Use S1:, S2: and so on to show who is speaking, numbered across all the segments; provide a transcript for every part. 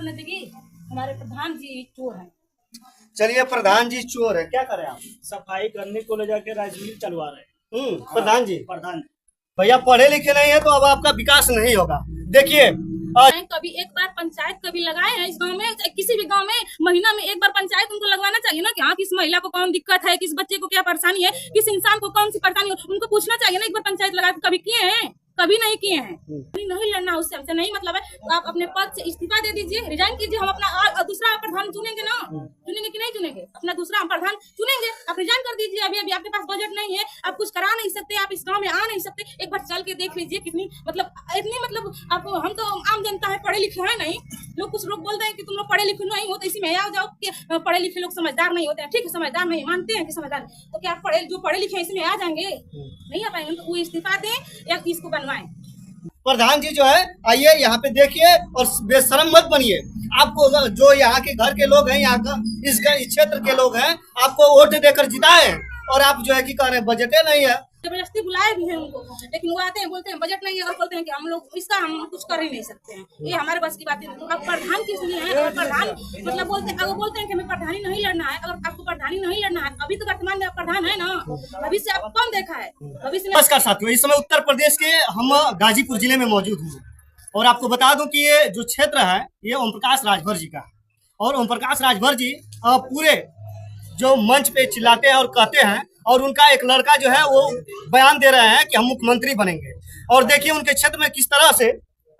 S1: करने देगी। हमारे प्रधान जी चोर हैं।
S2: चलिए, प्रधान जी चोर है, क्या करें आप?
S3: सफाई करने को ले जाके राजनीति चलवा रहे हैं।
S2: प्रधान जी,
S3: प्रधान
S2: भैया पढ़े लिखे नहीं है तो अब आपका विकास नहीं होगा। देखिए,
S1: कभी एक बार पंचायत कभी लगाए हैं इस गांव में, किसी भी गांव में महीना में एक बार पंचायत उनको लगवाना चाहिए ना कि हाँ किस महिला को कौन दिक्कत है, किस बच्चे को क्या परेशानी है, किस इंसान को कौन सी परेशानी है, उनको पूछना चाहिए ना। एक बार पंचायत लगा कभी किए हैं? कभी नहीं किए हैं। नहीं लड़ना उससे, हमसे नहीं मतलब है। तो आप अपने पद से इस्तीफा दे दीजिए, रिजाइन कीजिए। हम अपना दूसरा प्रधान चुनेंगे ना, चुनेंगे कि नहीं चुनेंगे? अपना दूसरा प्रधान चुनेंगे। आप रिजाइन कर दीजिए। अभी आपके पास बजट नहीं है, आप कुछ करा नहीं सकते, आप इस गाँव में आ नहीं सकते। एक बार चल के देख लीजिए कितनी मतलब इतनी मतलब आप, हम तो आम जनता है, पढ़े लिखे हैं नहीं। लोग कुछ लोग बोलते हैं कि तुम लोग पढ़े लिखे नहीं हो तो इसी में आ जाओ कि पढ़े लिखे लोग समझदार नहीं होते हैं। ठीक है, समझदार नहीं मानते हैं कि समझदार, तो क्या आप जो पढ़े लिखे इसमें आ जाएंगे? नहीं आ पाएंगे। तो वो इस्तीफा दें या इसको बनवाएं।
S2: प्रधान जी जो है, आइए यहाँ पे देखिए और बेशरम मत बनिए। आपको जो यहाँ के घर के लोग हैं, यहाँ का इस क्षेत्र के लोग हैं, आपको वोट देकर जिताए हैं और आप जो है कि कह रहे हैं बजटे नहीं है।
S1: जबरदस्ती बुलाए भी हैं उनको, लेकिन वो आते हैं बोलते हैं बजट नहीं है, और बोलते हैं कि हम लोग इसका हम कुछ कर ही नहीं सकते हैं, ये हमारे बस की बात है। तो अब प्रधान किस लिए है? अगर प्रधान मतलब बोलते हैं कि हमें प्रधानी नहीं लड़ना है। अगर आपको प्रधानी नहीं लड़ना है, अभी तो वर्तमान में आप प्रधान है ना, भविष्य आप कौन देखा है? भविष्य में।
S2: नमस्कार साथियों, इस समय उत्तर प्रदेश के हम गाजीपुर जिले में मौजूद हूँ और आपको बता दूं कि ये जो क्षेत्र है ये ओम प्रकाश राजभर जी का है। और ओम प्रकाश राजभर जी पूरे जो मंच पे चिल्लाते हैं और कहते हैं, और उनका एक लड़का जो है वो बयान दे रहे हैं कि हम मुख्यमंत्री बनेंगे। और देखिए उनके क्षेत्र में किस तरह से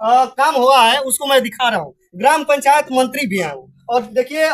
S2: काम हुआ है उसको मैं दिखा रहा हूँ। ग्राम पंचायत मंत्री भी हैं वो। और देखिए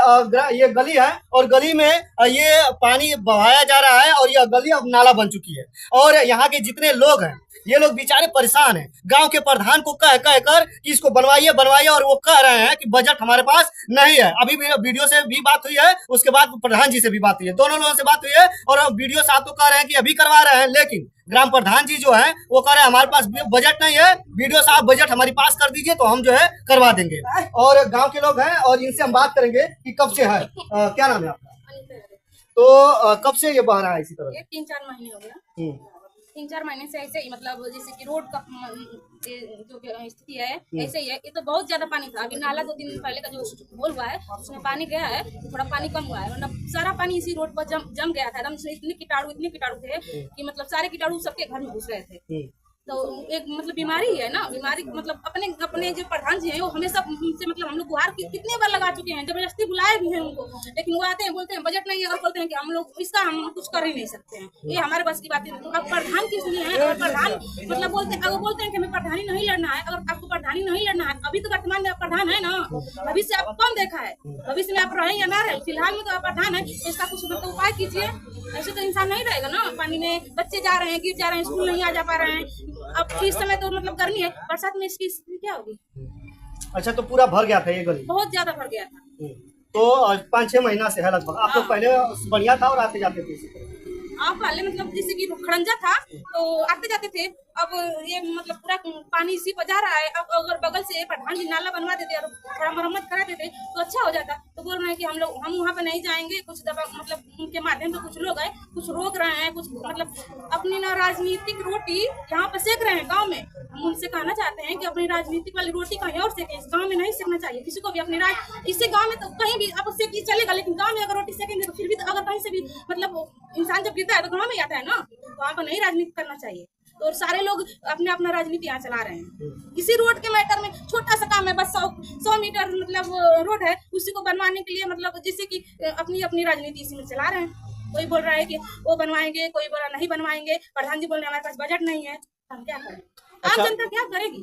S2: ये गली है और गली में ये पानी बहाया जा रहा है और यह गली अब नाला बन चुकी है। और यहाँ के जितने लोग हैं ये लोग बेचारे परेशान हैं। गांव के प्रधान को कह कर कि इसको बनवाइए बनवाइए, और वो कह रहे हैं कि बजट हमारे पास नहीं है। अभी वीडियो से भी बात हुई है, उसके बाद प्रधान जी से भी बात हुई है, दोनों लोगों से बात हुई है। और वीडियो साहब तो कह रहे हैं कि अभी करवा रहे हैं, लेकिन ग्राम प्रधान जी जो है वो कह रहे हैं हमारे पास बजट नहीं है, वीडियो साहब बजट हमारे पास कर दीजिए तो हम जो है करवा देंगे। और गाँव के लोग हैं और इनसे हम बात करेंगे कि कब से है, क्या नाम है आपका? तो कब से ये बह रहा है इसी तरह?
S1: 3-4 महीने हो गया। 3-4 महीने से ऐसे ही मतलब जैसे कि रोड का जो स्थिति है ऐसे ही है। ये तो बहुत ज्यादा पानी था। अभी नाला 2 दिन पहले का जो होल हुआ है उसमें पानी गया है, थोड़ा पानी कम हुआ है, वरना सारा पानी इसी रोड पर जम गया था एकदम। इतने कीटाणु थे कि मतलब सारे कीटाणु सबके घर में घुस रहे थे। तो एक मतलब बीमारी है ना, बीमारी मतलब अपने जो प्रधान जी हैं वो हमेशा से मतलब हम लोग गुहार कितने बार लगा चुके हैं, जबरदस्ती बुलाए भी हैं उनको, लेकिन वो आते हैं बोलते हैं बजट नहीं है, और बोलते हैं कि हम लोग इसका हम कुछ कर ही नहीं सकते हैं, ये हमारे बस की बात है। तो अब प्रधान किस लिए है? अगर प्रधान मतलब बोलते हैं कि हमें प्रधानी नहीं लड़ना है। अगर आपको प्रधानी नहीं लड़ना है, अभी तो वर्तमान में आप प्रधान है ना, भविष्य आप कौन देखा है? भविष्य में आप रहे या ना रहे, फिलहाल में तो आप प्रधान है, इसका कुछ मतलब उपाय कीजिए। ऐसे तो इंसान नहीं रहेगा ना। पानी में बच्चे जा रहे हैं, गिर जा रहे हैं, स्कूल नहीं आ जा पा रहे हैं। अब इस समय तो मतलब गर्मी है, बरसात में इसकी स्थिति क्या होगी?
S2: अच्छा, तो पूरा भर गया था ये गली?
S1: बहुत ज्यादा भर गया था।
S2: तो 5-6 महीना से है लगभग। आप लोग पहले बढ़िया था और आते जाते थे?
S1: आप पहले मतलब जैसे कि खड़ंजा था तो आते जाते थे। अब ये मतलब पूरा पानी इसी पर जा रहा है। अब अगर बगल से प्रधान जी नाला बनवा देते और थोड़ा मरम्मत करा देते तो अच्छा हो जाता। तो बोल रहे हैं कि हम वहाँ पे नहीं जाएंगे, कुछ दबा मतलब उनके माध्यम से कुछ लोग हैं, कुछ रोक रहे हैं, कुछ मतलब अपनी ना राजनीतिक रोटी यहाँ पे सेक रहे हैं गाँव में। हम उनसे कहना चाहते हैं कि अपनी राजनीतिक वाली रोटी कहीं और सेकें, इस गाँव में नहीं सेकना चाहिए किसी को भी। अपनी इसी गाँव में तो कहीं भी अब सेकी चलेगा, लेकिन गाँव में अगर रोटी सेकेंगे तो फिर भी अगर कहीं से भी मतलब इंसान जब गिरता है तो गाँव में आता है ना, तो वहाँ पर नहीं राजनीति करना चाहिए। तो सारे लोग अपना राजनीति यहाँ चला रहे हैं इसी रोड के मैटर में। छोटा सा काम है, बस 100 मीटर मतलब रोड है, उसी को बनवाने के लिए मतलब जिससे कि अपनी राजनीति इसी में चला रहे हैं। कोई बोल रहा है कि वो बनवाएंगे, कोई बोल रहा नहीं बनवाएंगे, प्रधान जी बोल रहे हैं हमारे पास बजट नहीं है, हम क्या करें? आम जनता क्या करेगी?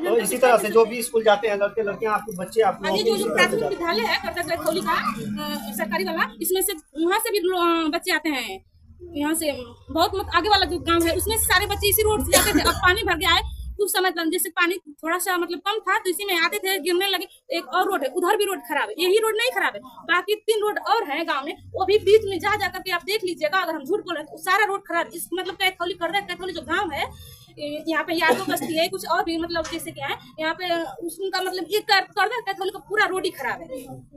S2: तो इसी तरह से जो भी स्कूल जाते हैं लड़के लड़कियां, आपके बच्चे, आप
S1: जो प्राथमिक विद्यालय है कर्तव्य का सरकारी वाला, इसमें से वहाँ से भी बच्चे आते हैं। यहाँ से बहुत आगे वाला जो गांव है उसमें सारे बच्चे इसी रोड से जाते थे। अब पानी भर गया है, कुछ समय जैसे पानी थोड़ा सा मतलब कम था तो इसी में आते थे, गिरने लगे। एक और रोड है, उधर भी रोड खराब है, यही रोड नहीं खराब है, बाकी 3 रोड और है गांव में, वो भी बीच में जा करके आप देख लीजिएगा। अगर हम झूठ बोल रहे हैं तो सारा रोड खराब। इस मतलब कैथोली जो गाँव है यहाँ पे यादव बस्ती है, कुछ और भी मतलब जैसे क्या है यहाँ पे उनका मतलब ये कैथोली का पूरा रोड ही खराब है।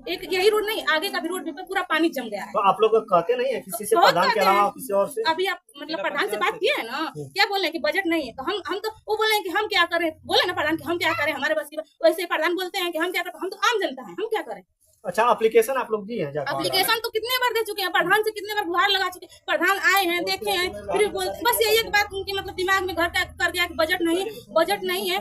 S1: एक यही रोड नहीं, आगे का भी रोड भी पूरा पानी जम गया है।
S2: तो आप लोग कहते नहीं है किसी से, प्रधान के अलावा किसी और से?
S1: अभी आप मतलब प्रधान से बात किए है ना, क्या बोल रहे हैं कि बजट नहीं है, तो हम तो वो बोल रहे हैं कि हम क्या करें, बोले ना प्रधान कि हम क्या करें, हमारे बस की वैसे प्रधान बोलते हैं कि हम क्या करें, हम तो आम जनता है, हम क्या करें।
S2: अच्छा, एप्लीकेशन आप लोग दिए हैं जाकर?
S1: एप्लीकेशन तो कितने बार दे चुके हैं, प्रधान से कितने बार गुहार लगा चुके हैं, प्रधान आए हैं, देखे हैं, फिर बोलते बस यही एक बात उनके मतलब दिमाग में घर कर गया कि बजट नहीं है,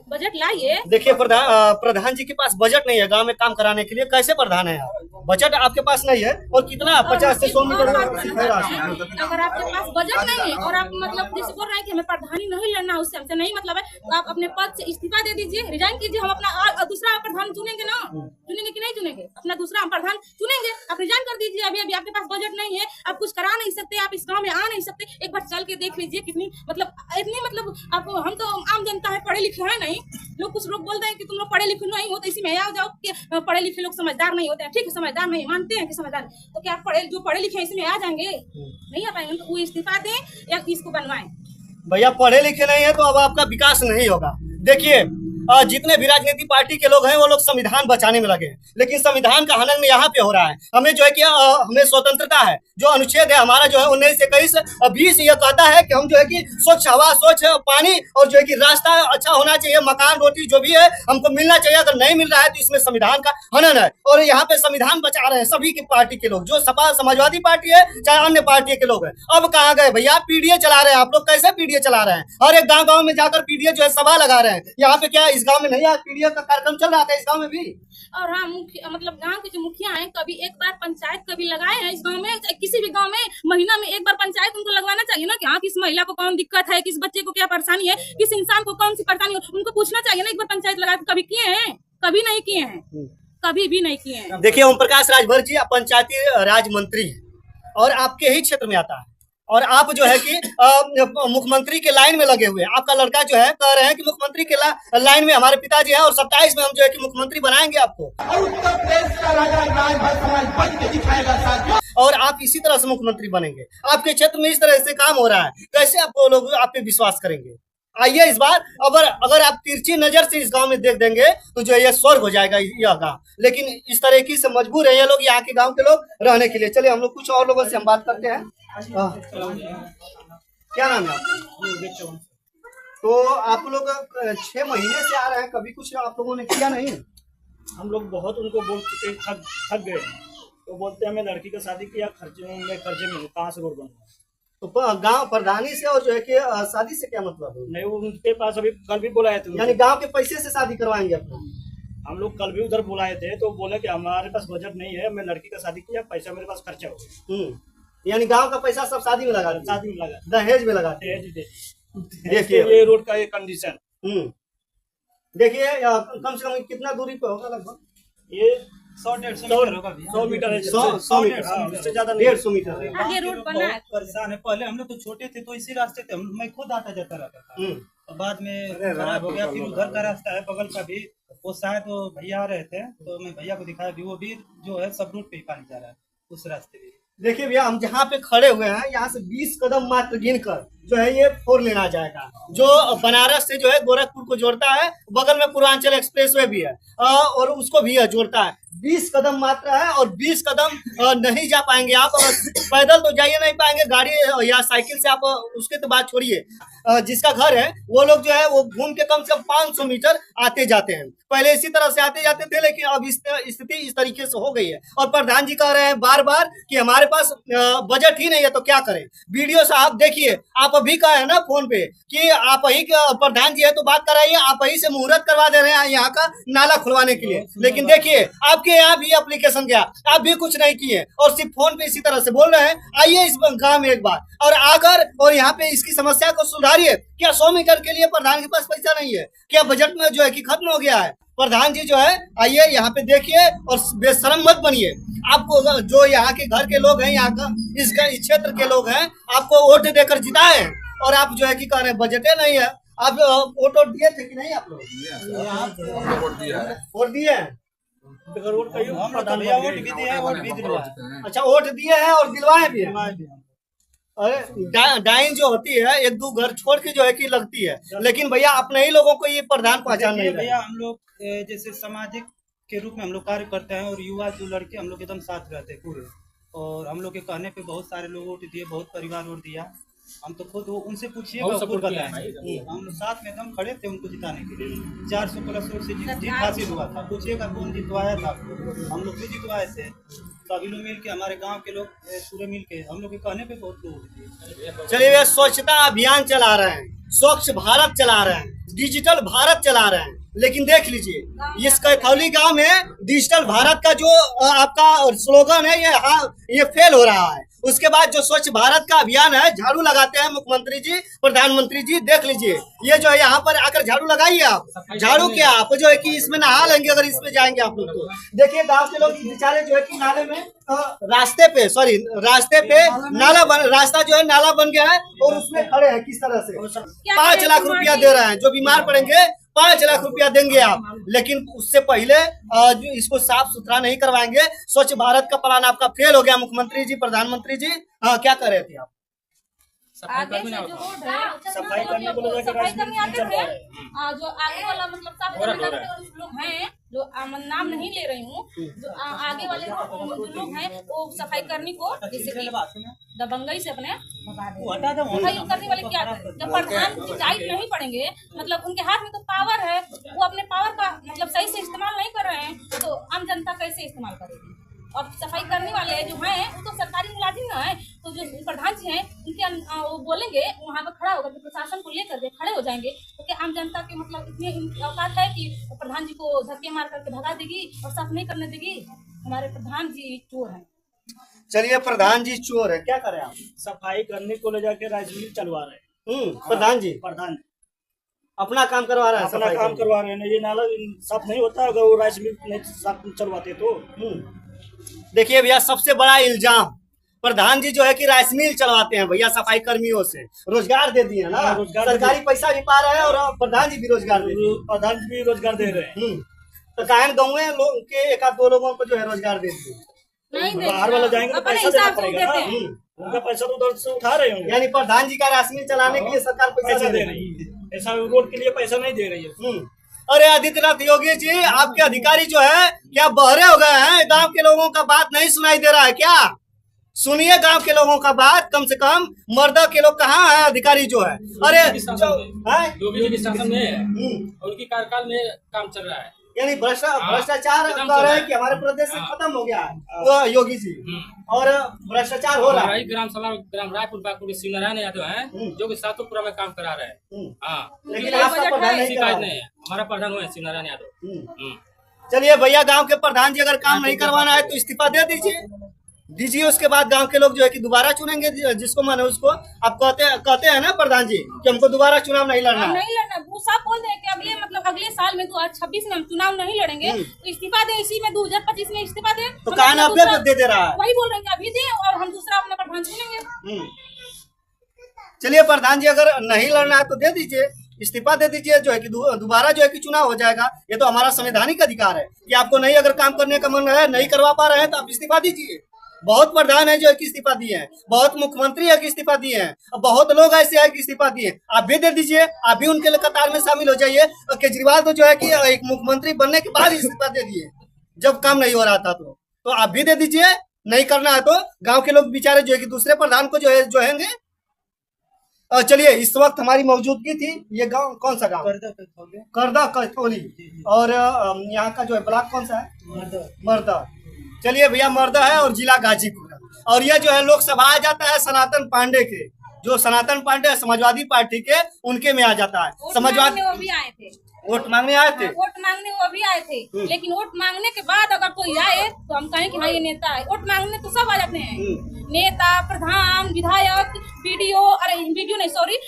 S1: बजट लाइए।
S2: देखिए प्रधान जी के पास बजट नहीं है गांव में काम कराने के लिए, कैसे प्रधान है आप? बजट आपके पास नहीं है और कितना 50 से 100 मीटर
S1: अगर आपके पास बजट नहीं है और आप मतलब जैसे बोल रहे हैं कि हमें प्रधानी नहीं लड़ना, उससे हमसे नहीं मतलब है, तो आप अपने पद से इस्तीफा दे दीजिए, रिजाइन कीजिए, हम अपना दूसरा प्रधान चुनेंगे ना, चुनेंगे कि नहीं चुनेंगे, अपना दूसरा प्रधान चुनेंगे, आप रिजाइन कर दीजिए। अभी आपके पास बजट नहीं है, आप कुछ करा नहीं सकते, आप इस गाँव में आ नहीं सकते, एक बार चल के देख लीजिए कितनी मतलब आप, हम तो आम जनता है, पढ़े लिखे हैं नहीं, कुछ लोग बोलते हैं कि तुम लोग पढ़े लिखे नहीं हो तो इसी में आ जाओ कि पढ़े लिखे लोग समझदार नहीं होते हैं। ठीक है, समझदार नहीं मानते हैं कि समझदार, तो क्या जो पढ़े लिखे इसमें आ जाएंगे? नहीं आ पाएंगे, तो वो इस्तीफा दें या इसको बनवाएं।
S2: भैया पढ़े लिखे नहीं है तो अब आपका विकास नहीं होगा। देखिए जितने भी राजनीतिक पार्टी के लोग हैं वो लोग संविधान बचाने में लगे हैं, लेकिन संविधान का हनन यहाँ पे हो रहा है। हमें जो है कि हमें स्वतंत्रता है, जो अनुच्छेद है हमारा जो है 19, 21, 20 ये कहता है कि हम जो है कि स्वच्छ हवा, स्वच्छ पानी और जो है कि रास्ता अच्छा होना चाहिए, मकान रोटी जो भी है हमको मिलना चाहिए। अगर नहीं मिल रहा है तो इसमें संविधान का हनन है और यहाँ पे संविधान बचा रहे हैं सभी की पार्टी के लोग, जो सपा समाजवादी पार्टी है चाहे अन्य पार्टी के लोग हैं। अब कहाँ गए भैया? पीडीए चला रहे हैं आप लोग, कैसे पीडीए चला रहे हैं? हर एक गाँव में जाकर पीडीए जो है सभा लगा रहे हैं। यहाँ पे क्या इस गाँव में नहीं है? पीडीए का कार्यक्रम चल रहा था इस गाँव में भी।
S1: और हाँ, मतलब गांव के जो मुखिया हैं कभी एक बार पंचायत कभी लगाए हैं इस गांव में, किसी भी गांव में महीना में एक बार पंचायत उनको लगवाना चाहिए ना कि हाँ किस महिला को कौन दिक्कत है, किस बच्चे को क्या परेशानी है, किस इंसान को कौन सी परेशानी है, उनको पूछना चाहिए ना। एक बार पंचायत लगा, कभी किए हैं? कभी नहीं किए हैं, कभी भी नहीं किए हैं।
S2: देखिए ओम प्रकाश राजभर जी पंचायती राज मंत्री है और आपके ही क्षेत्र में आता है और आप जो है कि मुख्यमंत्री के लाइन में लगे हुए हैं। आपका लड़का जो है कह रहे हैं कि मुख्यमंत्री के लाइन में हमारे पिताजी हैं और 27 में हम जो है कि मुख्यमंत्री बनाएंगे आपको, और आप इसी तरह से मुख्यमंत्री बनेंगे। आपके क्षेत्र में इस तरह से काम हो रहा है, कैसे आप लोग आप पे विश्वास करेंगे? आइए इस बार अगर आप तिरछी नजर से इस गांव में देख देंगे तो जो है ये स्वर्ग हो जाएगा यह गांव, लेकिन इस तरीके से मजबूर है ये लोग, यहाँ के गांव के लोग रहने के लिए। चलिए हम लोग कुछ और लोगों से हम बात करते हैं। क्या नाम है आपका? तो आप लोग 6 महीने से आ रहे हैं, कभी कुछ आप लोगों ने किया नहीं?
S3: हम लोग बहुत उनको बोल चुके, थक गए, तो बोलते हैं हमें लड़की का शादी किया, खर्चे में कहाँ से रोड बनवा।
S2: तो गांव प्रधानी से और जो है कि शादी से क्या मतलब है?
S3: नहीं, वो उनके पास अभी कल भी बुलाए थे,
S2: यानी गांव के पैसे से शादी करवाएंगे आप लोग?
S3: हम लोग कल भी उधर बुलाए थे तो बोले कि हमारे पास बजट नहीं है, मैं लड़की का शादी किया, पैसा मेरे पास खर्चा हो।
S2: यानी गांव का पैसा सब शादी में लगा,
S3: शादी में लगा,
S2: दहेज में लगा।
S3: देखिए ये रोड का ये कंडीशन।
S2: देखिए कम से कम कितना दूरी पे होगा? लगभग
S3: ये 100 मीटर है,
S2: 100 मीटर, इससे ज्यादा 150 मीटर है।
S1: आगे रोड बना है।
S4: परेशान है। पहले हम लोग तो छोटे थे तो इसी रास्ते थे, मैं खुद आता जाता रहता था, और बाद में खराब हो गया। फिर उधर का रास्ता है बगल का भी, वो शायद वो भैया आ रहे थे तो मैं भैया को दिखाया भी, वो भी जो है सब रूट पे ही पानी जा रहा है उस रास्ते में।
S2: देखिए भैया हम जहाँ पे खड़े हुए हैं यहाँ से 20 कदम मात्र गिनकर जो है ये 4 लेन आ जाएगा, जो बनारस से जो है गोरखपुर को जोड़ता है। बगल में पूर्वांचल एक्सप्रेसवे भी है और उसको भी जोड़ता है। 20 कदम मात्र है और 20 कदम नहीं जा पाएंगे आप, पैदल तो जाइए नहीं पाएंगे, गाड़ी या साइकिल से आप उसके तो बात छोड़िए। जिसका घर है वो लोग जो है वो घूम के कम से कम 500 मीटर आते जाते हैं। पहले इसी तरह से आते जाते थे, लेकिन अब स्थिति इस तरीके से हो गई है। और प्रधान जी कह रहे हैं बार बार कि हमारे पास बजट ही नहीं है तो क्या करें। वीडियो साहब देखिए, आप अभी कहा है ना फोन पे कि आप ही प्रधान जी है तो बात कराइए, आप ही से मुहूर्त करवा दे रहे हैं यहाँ का नाला खुलवाने के लिए, लेकिन देखिए आपके यहाँ भी एप्लीकेशन गया, आप भी कुछ नहीं किए और सिर्फ फोन पे इसी तरह से बोल रहे हैं। आइए इस गाँव में एक बार और आकर और यहाँ पे इसकी समस्या को सुधारिए। क्या 100 मीटर के लिए प्रधान के पास पैसा नहीं है? क्या बजट में जो है कि खत्म हो गया है? प्रधान जी जो है आइए यहाँ पे देखिए और बेशरम मत बनिए। आपको जो यहाँ के घर के लोग हैं, यहाँ का इस क्षेत्र के लोग हैं, आपको वोट देकर जिताए हैं और आप जो है कि कह रहे हैं बजटे नहीं है। आप वोट दिए थे कि नहीं? आप लोग वोट दिए हैं? अच्छा, वोट दिए हैं और दिलवाए भी हैं। अरे डाइन जो होती है 1-2 घर छोड़ के जो है कि लगती है, लेकिन भैया अपने ही लोगों को ये प्रधान पहचान नहीं है।
S4: भैया हम लोग जैसे सामाजिक के रूप में हम लोग कार्य करते हैं और युवा जो लड़के हम लोग एकदम साथ रहते हैं पूरे, और हम लोग के कहने पे बहुत सारे लोग वोट दिए, बहुत परिवार वोट दिया। हम तो खुद उनसे पूछिएगा,
S5: बहुत
S4: खुद
S5: सपोर्ट किया है
S4: बताएंगे। हम साथ में एकदम खड़े थे उनको जिताने के लिए। 400 प्लस वोट से जीत हासिल हुआ था। पूछिएगा कौन जितवाया था, हम लोग भी जितवाए थे। सभी लोग मिल के, हमारे गांव के लोग पूरे मिल के हम लोग के कहने पे बहुत लोग दिए।
S2: चलिए वे स्वच्छता अभियान चला रहे हैं, स्वच्छ भारत चला रहे हैं, डिजिटल भारत चला रहे हैं, लेकिन देख लीजिए इस कैथौली गांव में डिजिटल भारत का जो आपका स्लोगन है ये फेल हो रहा है। उसके बाद जो स्वच्छ भारत का अभियान है, झाड़ू लगाते हैं मुख्यमंत्री जी, प्रधानमंत्री जी, देख लीजिए ये जो है यहाँ पर आकर झाड़ू लगाइए आप, झाड़ू क्या आप जो है कि इसमें नहा लेंगे अगर इसमें जाएंगे आप लोग तो। देखिए गांव के लोग बेचारे जो है कि नाले में रास्ते पे रास्ता जो है नाला बन गया है और उसमें खड़े हैं किस तरह से। 5 लाख रुपया दे रहे हैं, जो बीमार पड़ेंगे 5 लाख रुपया देंगे आप, लेकिन उससे पहले इसको साफ सुथरा नहीं करवाएंगे। स्वच्छ भारत का प्लान आपका फेल हो गया मुख्यमंत्री जी, प्रधानमंत्री जी। क्या कर रहे थे आप?
S1: आगे से जो रोड है
S3: सफाई करने को लेकर
S1: सफाई करने आते
S3: चल रहा है।
S1: थे। जो आगे वाला मतलब साफ करने वाले लोग हैं, जो नाम नहीं ले रही हूँ, जो आगे वाले जो लोग हैं वो सफाई करने को जैसे कि दबंगई से अपने सफाई करने वाले क्या करें? जब प्रधान जी टाइट नहीं पड़ेंगे, मतलब उनके हाथ में तो पावर है, वो अपने पावर का मतलब सही से इस्तेमाल नहीं कर रहे हैं, तो आम जनता कैसे इस्तेमाल करेगी? और सफाई करने वाले जो हैं वो तो सरकारी मुलाजिम ना है, तो जो प्रधान जी हैं उनके वो बोलेंगे वहाँ पर खड़ा होकर प्रशासन को लेकर के खड़े हो जाएंगे, तो क्या आम जनता के मतलब इतनी औकात है कि प्रधान जी को धक्के मार करके भगा देगी और साफ नहीं करने देगी? हमारे प्रधान जी चोर हैं।
S2: चलिए प्रधान जी चोर है, क्या करें आप?
S3: सफाई करने को ले जाके राइस मिल चलवा रहे हैं।
S2: प्रधान जी
S3: प्रधान
S2: अपना काम करवा रहे हैं,
S3: अपना काम करवा रहे हैं। ये नाला साफ नहीं होता अगर वो राइस मिल नहीं साफ चलवाते तो।
S2: देखिए भैया सबसे बड़ा इल्जाम प्रधान जी जो है कि राइस मिल चलवाते हैं भैया, सफाई कर्मियों से रोजगार दे दिए ना, सरकारी पैसा भी पा रहे हैं और प्रधान जी भी रोजगार दे रहे हैं।
S3: प्रधान जी भी रोजगार दे रहे हैं।
S2: तो कायन गाँव लोग के 1-2 लोगों को जो है रोजगार दे दिए।
S3: बाहर वाला जाएंगे तो पैसा देना पड़ेगा ना, उनका पैसा तो उधर से उठा रहे होंगे।
S2: यानी प्रधान जी का राइस मिल चलाने के लिए सरकार पैसा
S3: दे रही है, ऐसा रोड के लिए पैसा नहीं दे रही है।
S2: अरे आदित्यनाथ योगी जी, आपके अधिकारी जो है क्या बहरे हो गए हैं? गांव के लोगों का बात नहीं सुनाई दे रहा है क्या? सुनिए गांव के लोगों का बात, कम से कम मर्दा के लोग कहाँ है अधिकारी जो है? अरे
S5: योगी जी के शासन में उनकी कार्यकाल में काम चल रहा है,
S2: यानी भ्रष्टाचार कह रहे हैं कि हमारे प्रदेश से खत्म हो गया है तो योगी जी, और भ्रष्टाचार हो रहा है।
S5: ग्राम सभा ग्राम रायपुर बाकुर के शिवनारायण यादव हैं जो कि सातोपुरा में काम करा रहे हैं। हाँ,
S2: लेकिन आपका प्रधान नहीं कर रहा है।
S5: नहीं है, हमारा प्रधान हुआ है शिवनारायण यादव।
S2: चलिए भैया, गांव के प्रधान जी अगर काम नहीं करवाना है तो इस्तीफा दे दीजिए, उसके बाद गांव के लोग जो है कि दोबारा चुनेंगे जिसको माने उसको। आप कहते हैं ना प्रधान जी कि हमको दोबारा चुनाव नहीं लड़ना है।
S1: नहीं लड़ना, वो साफ बोल रहे हैं कि अगले साल में 2026 में हम चुनाव नहीं लड़ेंगे, तो इस्तीफा दे, इसी में 2025 में इस्तीफा दे।
S2: तो कान अपने दे दे रहा है,
S1: वही बोल रहे हैं कि अभी दे और हम दूसरा अपना प्रधान चुनेंगे।
S2: चलिए प्रधान जी अगर नहीं लड़ना है तो दे दीजिए, इस्तीफा दे दीजिए, जो है कि दोबारा जो है कि चुनाव हो जाएगा। ये तो हमारा संवैधानिक अधिकार है कि आपको नहीं अगर काम करने का मन है, नहीं करवा पा रहे हैं तो आप इस्तीफा दीजिए। बहुत प्रधान है जो है कि इस्तीफा दिए हैं, बहुत मुख्यमंत्री है कि इस्तीफा दिए हैं, बहुत लोग ऐसे हैं कि इस्तीफा दिए। आप भी दे दीजिए, आप भी उनके कतार में शामिल हो जाइए। केजरीवाल तो जो है कि एक मुख्यमंत्री बनने के बाद इस्तीफा दे दिए जब काम नहीं हो रहा था, तो आप भी दे दीजिए। नहीं करना है तो गाँव के लोग बेचारे जो है कि दूसरे प्रधान को जो है चलिए इस वक्त हमारी मौजूदगी थी, ये गांव कौन सा गांव? करदा कैथौली। और यहाँ का जो है ब्लॉक कौन सा है? मर्दा। चलिए भैया, मर्दा है और जिला गाजीपुर है। और ये जो है लोकसभा आ जाता है सनातन पांडे के, जो सनातन पांडे समाजवादी पार्टी के, उनके में आ जाता है। समाजवादी
S1: वो भी आए थे,
S2: वोट मांगने आए थे,
S1: वोट मांगने वो भी आए थे, लेकिन वोट मांगने के बाद अगर कोई आए तो हम कहें कि हाँ ये नेता है। वोट मांगने तो सब आ जाते हैं, नेता, प्रधान, विधायक, बीडीओ, अरे बीडीओ नहीं सॉरी,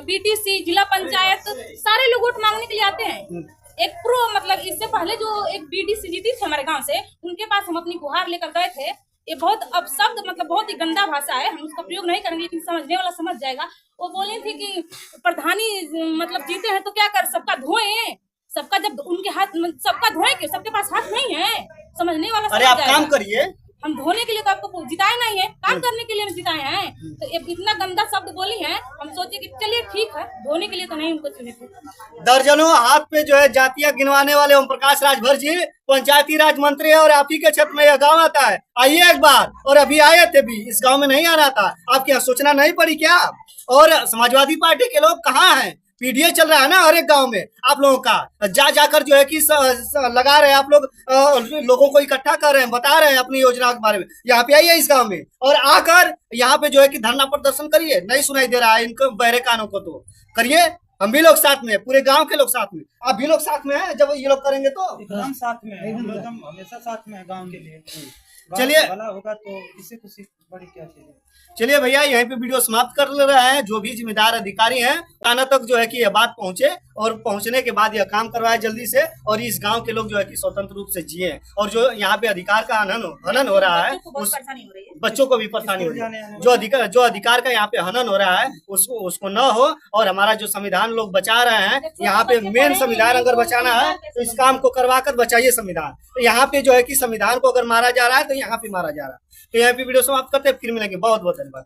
S1: बीटीसी, जिला पंचायत, सारे लोग वोट मांगने के लिए आते हैं। एक प्रो मतलब इससे पहले जो एक बीडीसी जीती थी हमारे गांव से, उनके पास हम अपनी गुहार लेकर गए थे। ये बहुत अपशब्द मतलब बहुत ही गंदा भाषा है, हम उसका प्रयोग नहीं करेंगे, लेकिन समझने वाला समझ जाएगा। वो बोली थी कि प्रधानी मतलब जीते हैं तो क्या कर, सबका धोए, सबका जब उनके हाथ सबका धोए के सबके पास हाथ नहीं है, समझने वाला।
S2: अरे आप काम करिए,
S1: हम धोने के लिए तो आपको जिताए नहीं है, काम करने के लिए जिताए हैं। तो इतना गंदा शब्द बोली है, हम सोचे कि चलिए ठीक है, धोने के लिए तो नहीं उनको चुने थे।
S2: दर्जनों हाथ पे जो है जातियां गिनवाने वाले ओम प्रकाश राजभर जी पंचायती राज मंत्री है और आप ही के क्षेत्र में यह गाँव आता है। आइए एक बार, और अभी आए थे भी, इस गाँव में नहीं आना था, आपके यहाँ सोचना नहीं पड़ी क्या? और समाजवादी पार्टी के लोग कहाँ हैं? पीडीए चल रहा है ना हर एक गांव में आप लोगों का, जाकर जो है कि लगा रहे हैं आप लोग, लोगों को इकट्ठा कर रहे हैं, बता रहे हैं अपनी योजना के बारे में। यहाँ पे आइए इस गांव में और आकर यहाँ पे जो है कि धरना प्रदर्शन करिए। नहीं सुनाई दे रहा है इनको बहरे कानों को तो करिए। हम भी लोग साथ में, पूरे गांव के लोग साथ में, आप भी लोग साथ में हैं। जब ये लोग करेंगे तो
S4: एकदम साथ में है, हम लोग हमेशा साथ में है गाँव के लिए।
S2: चलिए
S4: भला होगा तो इससे खुशी बड़ी क्या चीज है।
S2: चलिए भैया यहीं पे वीडियो समाप्त कर ले रहे हैं। जो भी जिम्मेदार अधिकारी हैं थाना तक जो है कि यह बात पहुंचे और पहुंचने के बाद यह काम करवाए जल्दी से, और इस गांव के लोग जो है कि स्वतंत्र रूप से जिए। और जो यहाँ पे अधिकार का हनन हो रहा है, उस बच्चों को भी परेशानी हो रही है। जो अधिकार का यहाँ पे हनन हो रहा है उसको न हो, और हमारा जो संविधान लोग बचा रहे हैं, यहाँ पे मेन संविधान अगर बचाना है तो इस काम को करवा कर बचाइए संविधान। तो यहाँ पे जो है कि संविधान को अगर मारा जा रहा है तो यहाँ पे मारा जा रहा है। तो यहाँ पे वीडियो समाप्त करते हैं, फिर मिलेंगे। बहुत बहुत धन्यवाद।